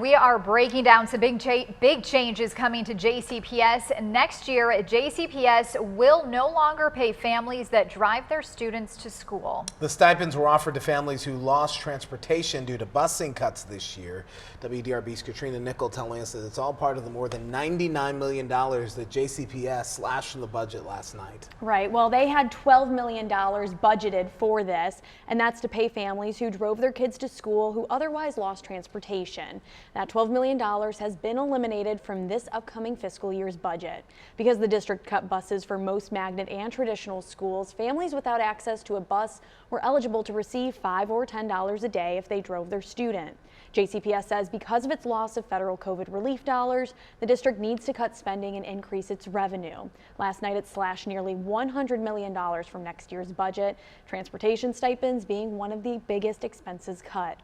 We are breaking down some big changes coming to JCPS. Next year, JCPS will no longer pay families that drive their students to school. The stipends were offered to families who lost transportation due to busing cuts this year. WDRB's Katrina Nickel telling us that it's all part of the more than $99 million that JCPS slashed from the budget last night. Right. Well, they had $12 million budgeted for this, and that's to pay families who drove their kids to school who otherwise lost transportation. That $12 million has been eliminated from this upcoming fiscal year's budget. Because the district cut buses for most magnet and traditional schools, families without access to a bus were eligible to receive $5 or $10 a day if they drove their student. JCPS says because of its loss of federal COVID relief dollars, the district needs to cut spending and increase its revenue. Last night, it slashed nearly $100 million from next year's budget, transportation stipends being one of the biggest expenses cut.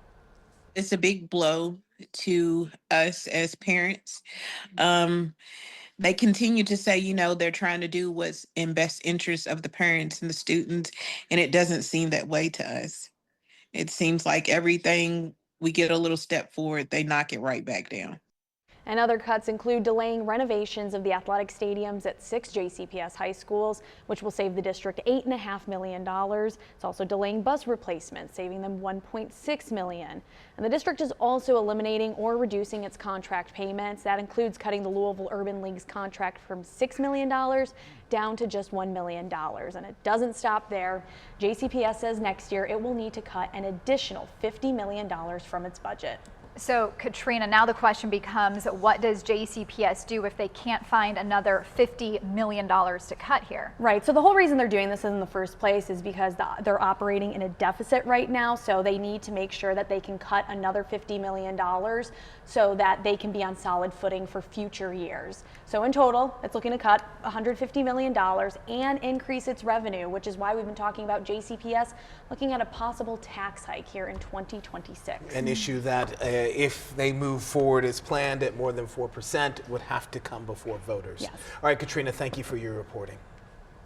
It's a big blow to us as parents. They continue to say, they're trying to do what's in best interest of the parents and the students, and it doesn't seem that way to us. It seems like everything we get a little step forward, they knock it right back down. And other cuts include delaying renovations of the athletic stadiums at 6 JCPS high schools, which will save the district $8.5 million. It's also delaying bus replacements, saving them $1.6 million. And the district is also eliminating or reducing its contract payments. That includes cutting the Louisville Urban League's contract from $6 million down to just $1 million. And it doesn't stop there. JCPS says next year it will need to cut an additional $50 million from its budget. So, Katrina, now the question becomes, what does JCPS do if they can't find another $50 million to cut here? Right. So the whole reason they're doing this in the first place is because they're operating in a deficit right now. So they need to make sure that they can cut another $50 million so that they can be on solid footing for future years. So in total, it's looking to cut $150 million and increase its revenue, which is why we've been talking about JCPS looking at a possible tax hike here in 2026. An issue that if they move forward as planned at more than 4%, would have to come before voters. Yes. All right, Katrina, thank you for your reporting.